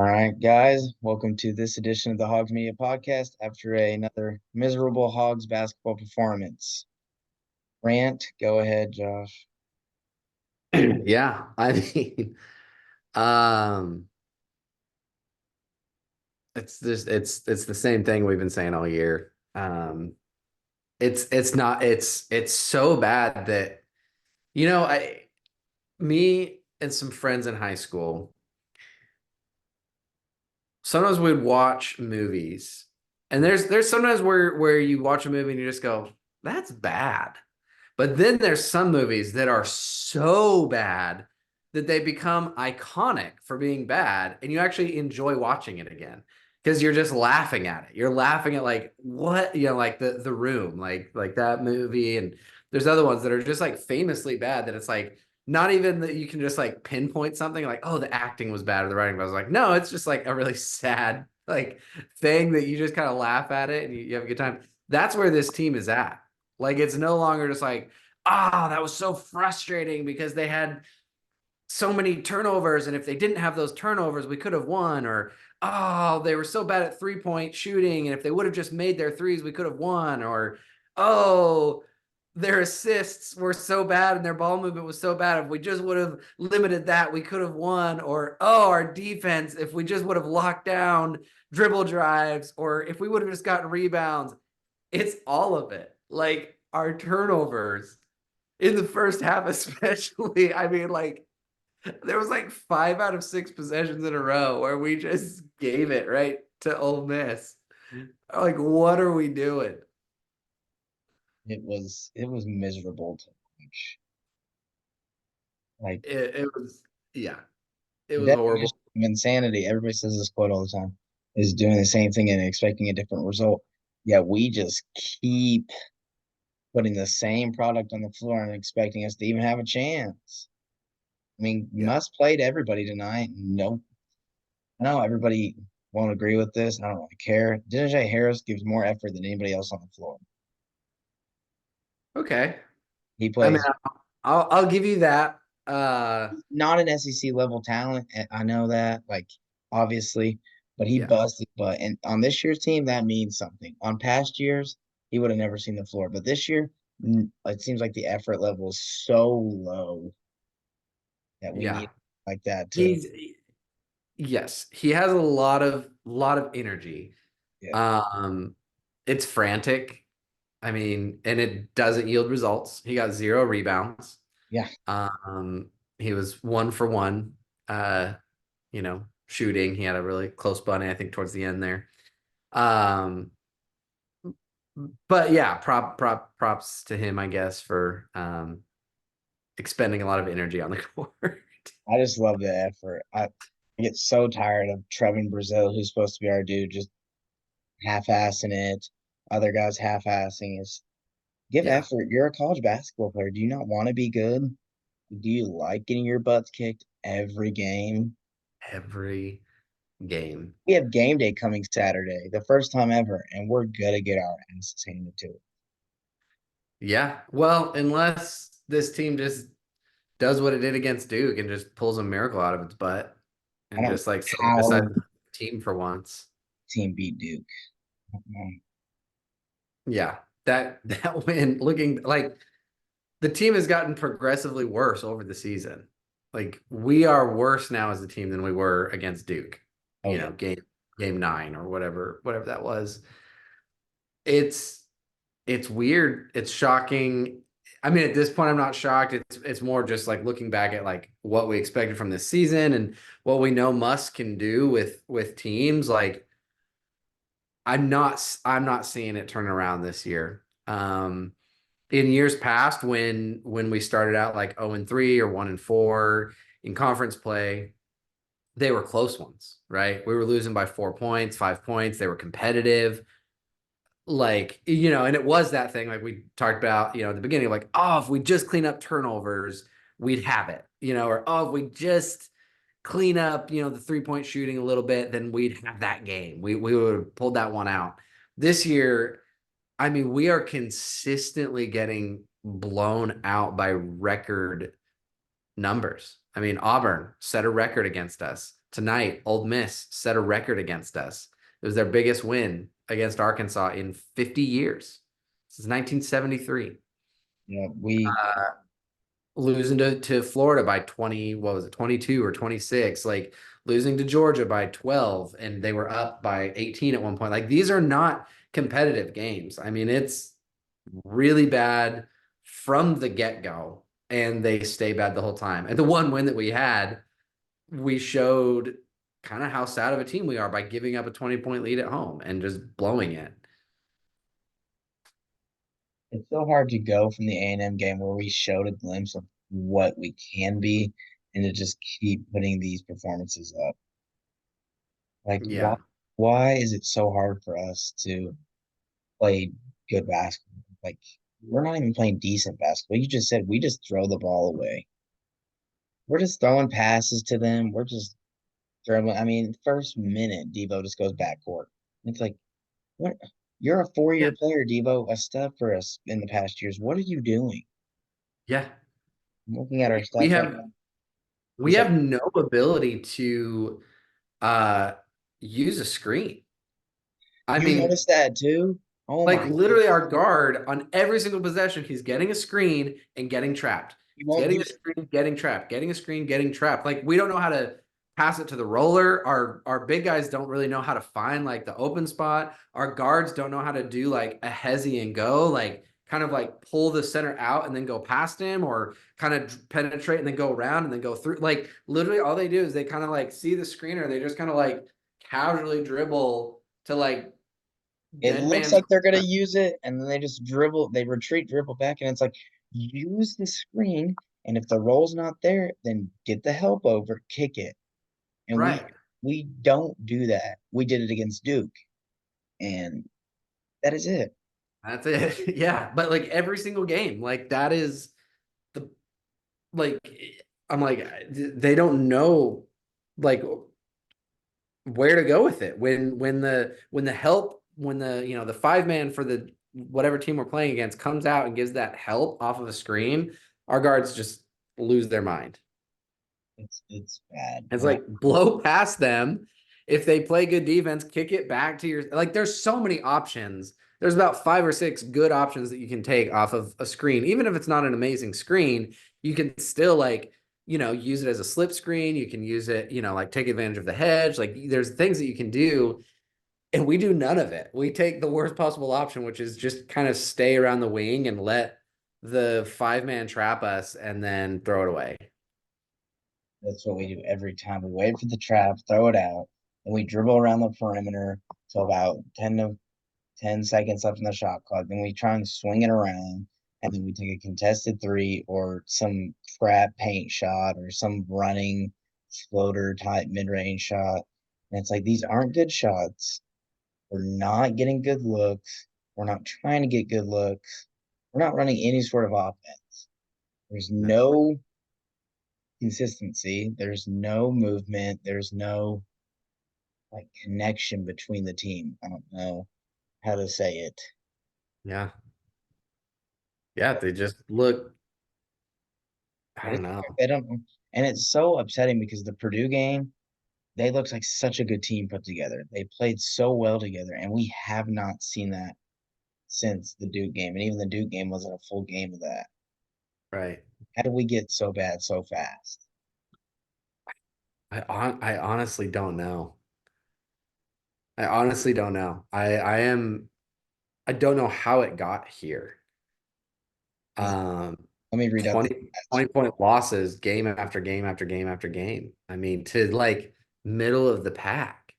All right, guys, welcome to this edition of the Hogs Media Podcast after another miserable Hogs basketball performance. Rant, go ahead, Josh. Yeah, I mean, um, it's the same thing we've been saying all year. It's not it's so bad that I me and some friends in high school sometimes we'd watch movies, and there's sometimes where you watch a movie and you just go, that's bad. But then there's some movies that are so bad that they become iconic for being bad, and you actually enjoy watching it again because you're just laughing at it. You're laughing at like what, like the Room, like that movie, and there's other ones that are just like famously bad that it's like not even that you can just like pinpoint something like, oh, the acting was bad or the writing was like, no, it's just like a really sad like thing that you just kind of laugh at it and you have a good time. That's where this team is at. Like it's no longer just like, that was so frustrating because they had so many turnovers, and if they didn't have those turnovers, we could have won. Or they were so bad at 3-point shooting, and if they would have just made their threes, we could have won. Or oh, their assists were so bad and their ball movement was so bad. If we just would have limited that, we could have won. Or our defense, if we just would have locked down dribble drives, or if we would have just gotten rebounds. It's all of it. Like our turnovers in the first half, especially. I mean, like there was like 5 out of 6 possessions in a row where we just gave it right to Ole Miss. Like, what are we doing? It was miserable to watch. Like It was, yeah, it was definition horrible. of insanity. Everybody says this quote all the time. Is doing the same thing and expecting a different result. Yeah, we just keep putting the same product on the floor and expecting us to even have a chance. I mean, Yeah. must played everybody tonight. No, I know everybody won't agree with this. I don't really care. DJ Harris gives more effort than anybody else on the floor. Okay. He I mean, plays I'll give you that. Uh, not an SEC level talent. I know that, like obviously, but he yeah. busted. But and on this year's team, that means something. On past years, he would have never seen the floor. But this year, it seems like the effort level is so low that we Yeah. need like that to. He's Yes, he has a lot of energy. Yeah, Um, it's frantic. I mean, and it doesn't yield results. He got 0 rebounds. yeah. He was 1 for 1, shooting. He had a really close bunny, I think, towards the end there. Um, but yeah, props to him, I guess, for expending a lot of energy on the court. I just love the effort. I get so tired of Trevin Brazil, who's supposed to be our dude, just half-assing it. Other guys half-assing it. Give Yeah, effort. You're a college basketball player. Do you not want to be good? Do you like getting your butts kicked every game? every game. We have game day coming Saturday, the first time ever, and we're gonna get our asses handed to it. Yeah. Well, unless this team just does what it did against Duke and just pulls a miracle out of its butt I and don't know just like so decides how the team for once. team beat Duke. I don't know. Yeah. That win looking like the team has gotten progressively worse over the season. Like we are worse now as a team than we were against Duke, Oh yeah, game 9 or whatever that was. It's it's weird. It's shocking. I mean, at this point, I'm not shocked. It's more just like looking back at like what we expected from this season and what we know Musk can do with teams. Like I'm not seeing it turn around this year. In years past, when we started out like 0-3 or 1-4 in conference play, they were close ones, right? We were losing by 4 points, 5 points. They were competitive, like, and it was that thing like we talked about, at the beginning, like, oh, if we just clean up turnovers, we'd have it, or oh, if we just clean up, the 3-point shooting a little bit, then we'd have that game. We would have pulled that one out. This year, I mean, we are consistently getting blown out by record numbers. I mean, Auburn set a record against us tonight, Old Miss set a record against us. It was their biggest win against Arkansas in 50 years. This is 1973. You know, we Losing to Florida by 20, what was it, 22 or 26, like losing to Georgia by 12, and they were up by 18 at one point. Like these are not competitive games. I mean, it's really bad from the get-go, and they stay bad the whole time. And the one win that we had, we showed kind of how sad of a team we are by giving up a 20-point lead at home and just blowing it. it's so hard to go from the A&M game where we showed a glimpse of what we can be and to just keep putting these performances up. Like Yeah. why is it so hard for us to play good basketball? Like we're not even playing decent basketball. You just said we just throw the ball away. We're just throwing passes to them. We're just throwing. I mean, first minute, Devo just goes backcourt. It's like, what? You're a Yeah. 4-year player, Devo. A stud for us in the past years. What are you doing? Yeah. I'm looking at our We stats right have now. You we said have no ability to uh use a screen. I you mean, noticed that too. Oh like my literally goodness. our guard on every single possession, he's getting a screen and getting trapped. You He's won't getting a use. screen, getting trapped, getting a screen, getting trapped. Like we don't know how to pass it to the roller. Our big guys don't really know how to find like the open spot. Our guards don't know how to do like a hezzy and go, like kind of like pull the center out and then go past him, or kind of penetrate and then go around and then go through. Like literally all they do is they kind of like see the screener, they just kind of like casually dribble to like It dead looks man's like they're gonna corner. use it, and then they just dribble. They retreat, dribble back, and it's like use the screen. And if the roll's not there, then get the help over, kick it. And we Right. we don't do that. We did it against Duke, and that is it. That's it. Yeah. But like every single game, like that is the like I'm like they don't know like where to go with it. When the help when the the five man for the whatever team we're playing against comes out and gives that help off of a screen, our guards just lose their mind. It's bad. It's like blow past them. If they play good defense, kick it back to your like there's so many options. There's about 5 or 6 good options that you can take off of a screen. Even if it's not an amazing screen, you can still like, use it as a slip screen. You can use it, like take advantage of the hedge. Like there's things that you can do, and we do none of it. We take the worst possible option, which is just kind of stay around the wing and let the five-man trap us and then throw it away. That's what we do every time. We wait for the trap, throw it out, and we dribble around the perimeter till about 10 seconds left in the shot clock. Then we try and swing it around, and then we take a contested three or some crap paint shot or some running floater type mid range shot. And it's like these aren't good shots. We're not getting good looks. We're not trying to get good looks. We're not running any sort of offense. There's no consistency. There's no movement. There's no like connection between the team. I don't know how to say it. Yeah. Yeah, they just look, I It don't is know. they don't, and it's so upsetting because the Purdue game, they looked like such a good team put together. They played so well together, and we have not seen that since the Duke game. And even the Duke game wasn't a full game of that. Right. How did we get so bad so fast? I honestly don't know. I honestly don't know. I don't know how it got here. Let Um me read out the 20 stats. 20 point losses game after game after game after game. I mean, to like middle of the pack.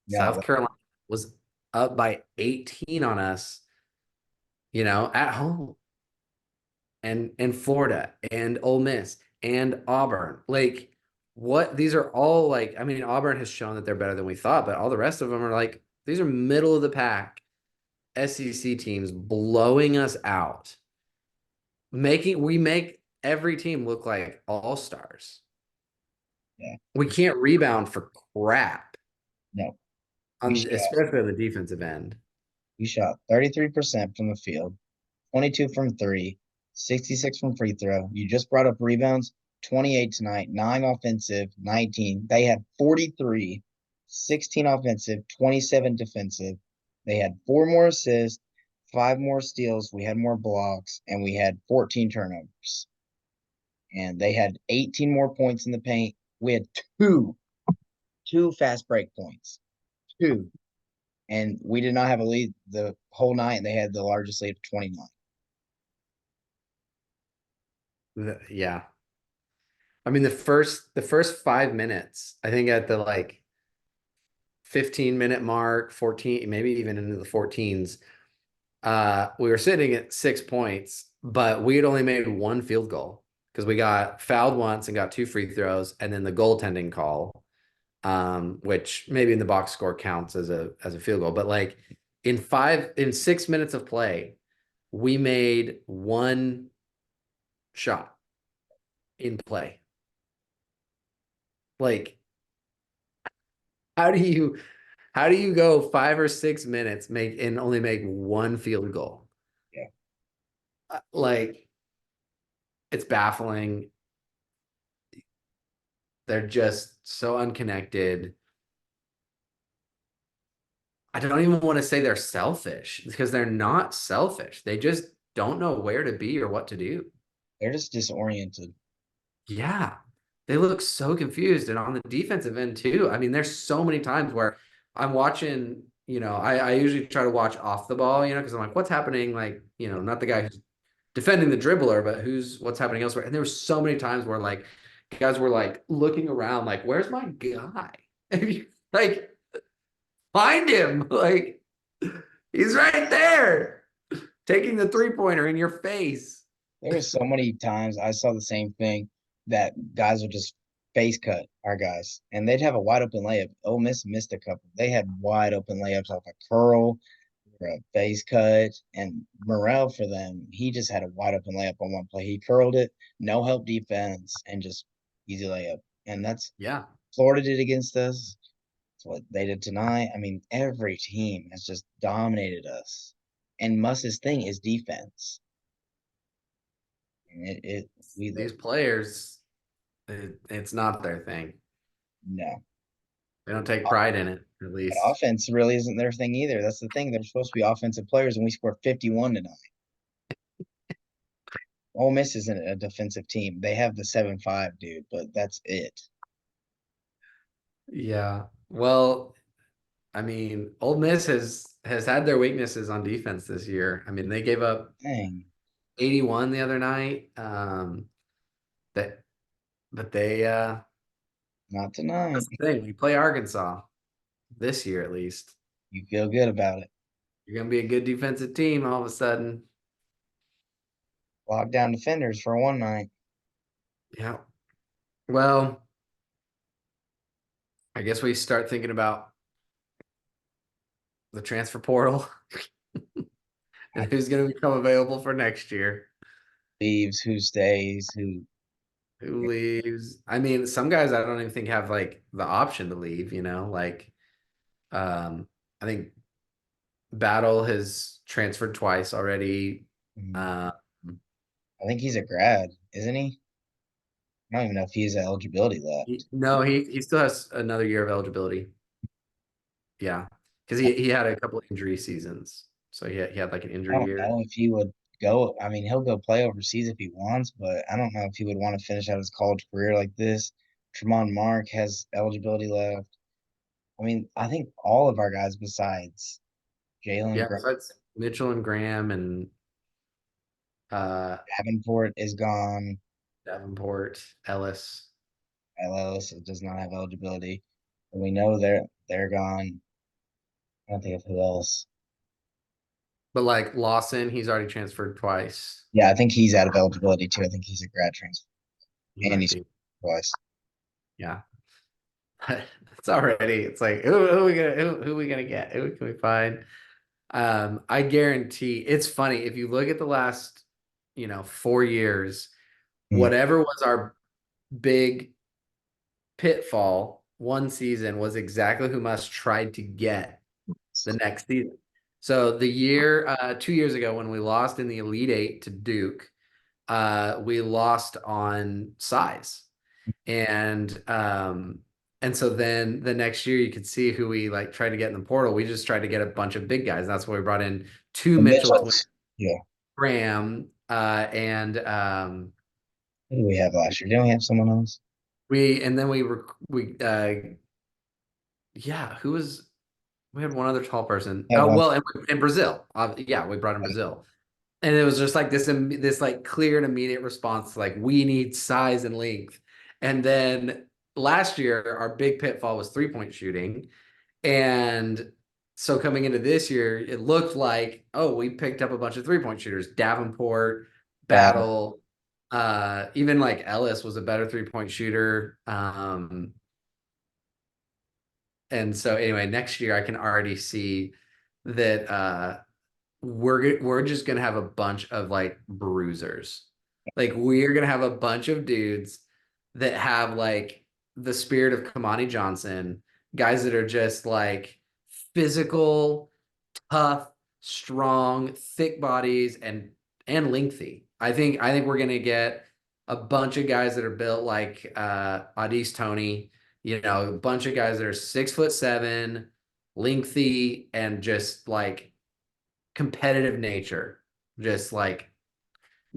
No, South Carolina was up by 18 on us, at home. And Florida and Ole Miss and Auburn. Like what these are all like, I mean, Auburn has shown that they're better than we thought, but all the rest of them are like these are middle of the pack SEC teams blowing us out. We make every team look like all-stars. yeah, We can't rebound for crap no. We on shot especially on the defensive end. we shot 33% from the field, 22 from three, 66 from free throw. You just brought up rebounds. 28 tonight, 9 offensive, 19. They had 43, 16 offensive, 27 defensive. They had 4 more assists, 5 more steals. We had more blocks, and we had 14 turnovers. And they had 18 more points in the paint. We had two fast break points, two. And we did not have a lead the whole night. And they had the largest lead of 29. Yeah. I mean, the first 5 minutes, I think at the like 15-minute mark, 14, maybe even into the 14s, we were sitting at 6 points, but we had only made one field goal because we got fouled once and got 2 free throws, and then the goaltending call, which maybe in the box score counts as a field goal. But like in 6 minutes of play, we made one shot in play. Like, how do you how do you go 5 or 6 minutes make and only make one field goal? Yeah. Like, it's baffling. They're just so unconnected. I don't even want to say they're selfish because they're not selfish. They just don't know where to be or what to do. They're just disoriented. Yeah. They look so confused. And on the defensive end, too. I mean, there's so many times where I'm watching, I usually try to watch off the ball, because I'm like, what's happening? Like, not the guy who's defending the dribbler, but what's happening elsewhere. And there were so many times where like guys were like looking around, like, where's my guy? Like, find him. Like, he's right there, taking the 3-pointer in your face. There was so many times I saw the same thing that guys would just face cut our guys, and they'd have a wide open layup. Ole Miss missed a couple. They had wide open layups off a curl or a face cut, and Morrell for them, he just had a wide open layup on one play. He curled it, no help defense, and just easy layup. And that's Yeah. Florida did against us. That's what they did tonight. I mean, every team has just dominated us. And Muss's thing is defense. And it we These look players, it's not their thing. no. They don't take pride in it, at But least. offense really isn't their thing either. That's the thing. They're supposed to be offensive players, and we scored 51 tonight. Ole Miss isn't a defensive team. They have the 7-5 dude, but that's it. Yeah. Well, I mean, Ole Miss has had their weaknesses on defense this year. I mean, they gave up Dang, 81 the other night. That but they not tonight. that's the thing. We play Arkansas this year at least. You feel good about it. You're gonna be a good defensive team all of a sudden. Lock down defenders for one night. Yeah. Well, I guess we start thinking about the transfer portal and who's gonna become available for next year. Leaves, who stays, who Who leaves? I mean, some guys I don't even think have like the option to leave, like I think Battle has transferred twice already. mm, Uh, I think he's a grad, isn't he? I don't even know if he has eligibility left. no, he still has another year of eligibility. Yeah, because he had a couple injury seasons, so he had like an I injury don't year. know if he would go. I mean, he'll go play overseas if he wants, but I don't know if he would want to finish out his college career like this. Tremont Mark has eligibility left. I mean, I think all of our guys besides Jalen Yeah, besides Mitchell and Graham and uh, Davenport is gone. Davenport, Ellis. LLS does not have eligibility. And we know they're gone. I don't think of who else. But like Lawson, he's already transferred twice. Yeah, I think he's out of eligibility too. I think he's a grad transfer. He And might he's be. twice. Yeah. It's like who we gonna get? Who can we find? I guarantee it's funny if you look at the last, 4 years, Hmm. whatever was our big pitfall one season was exactly who Musk tried to get the next season. So the year 2 years ago when we lost in the Elite Eight to Duke, we lost on size. And so then the next year you could see who we like tried to get in the portal. We just tried to get a bunch of big guys. That's why we brought in two The Mitchell twins, Mitchells. Yeah. Graham, and Who did we have last year? Didn't we have someone else? we yeah, who was we had one other tall person. Had Oh one. well, in Brazil. Yeah, we brought in Brazil. And it was just like this like clear and immediate response to like we need size and length. And then last year our big pitfall was 3-point shooting. And so coming into this year, it looked like, oh, we picked up a bunch of 3-point shooters. Davenport, Battle. Battle, even like Ellis was a better 3-point shooter. And so anyway, next year I can already see that we're just gonna have a bunch of like bruisers. Like we're gonna have a bunch of dudes that have like the spirit of Kamani Johnson, guys that are just like physical, tough, strong, thick bodies and lengthy. I think we're gonna get a bunch of guys that are built like Adis Tony, a bunch of guys that are 6'7", lengthy, and just like competitive nature, just like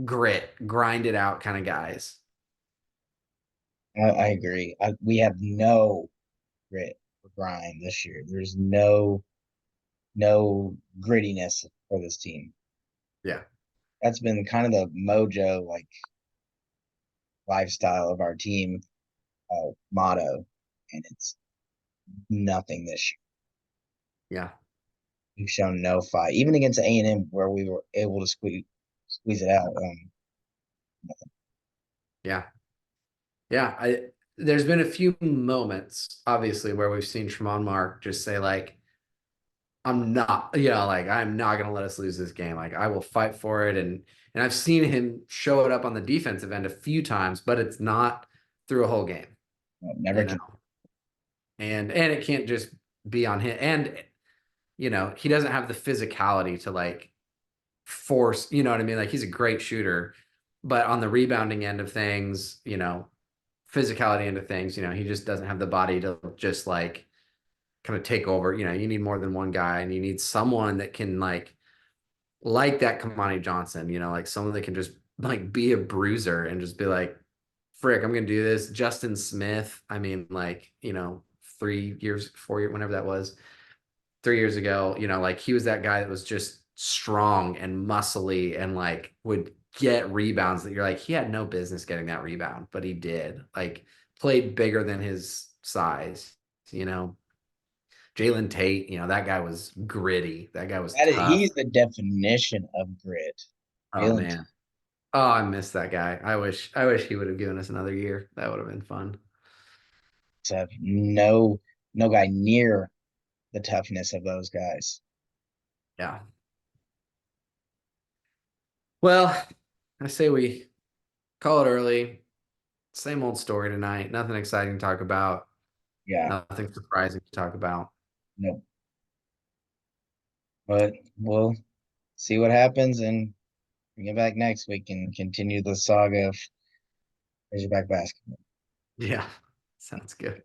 grit, grind it out kind of guys. I agree. We have no grit or grind this year. There's no grittiness for this team. Yeah. That's been kind of the mojo like lifestyle of our team motto, and it's nothing this year. Yeah. We've shown no fight, even against A&M where we were able to squeeze it out. Yeah. Yeah. There's been a few moments, obviously, where we've seen Tremont Mark just say, like, I'm not, like I'm not gonna let us lose this game. Like I will fight for it. And I've seen him show it up on the defensive end a few times, but it's not through a whole game, Never you can. know. And it can't just be on him. And he doesn't have the physicality to like force, you know what I mean? Like he's a great shooter, but on the rebounding end of things, physicality end of things, he just doesn't have the body to just like kind of take over. You need more than one guy, and you need someone that can like that Kamani Johnson, like someone that can just like be a bruiser and just be like, frick, I'm gonna do this. Justin Smith, I mean, like, 3 years, 4 years, whenever that was, 3 years ago, like he was that guy that was just strong and muscly and like would get rebounds that you're like, he had no business getting that rebound, but he did. Like played bigger than his size, you know. Jalen Tate, that guy was gritty. That guy was tough. He's the definition of grit. Oh Jalen man. Oh, I miss that guy. I wish he would have given us another year. That would have been fun. have no guy near the toughness of those guys. Yeah. Well, I say we call it early. Same old story tonight. Nothing exciting to talk about. Yeah, Nothing surprising to talk about. no. But we'll see what happens and bring it back next week and continue the saga of Razorback basketball. Yeah. Sounds good.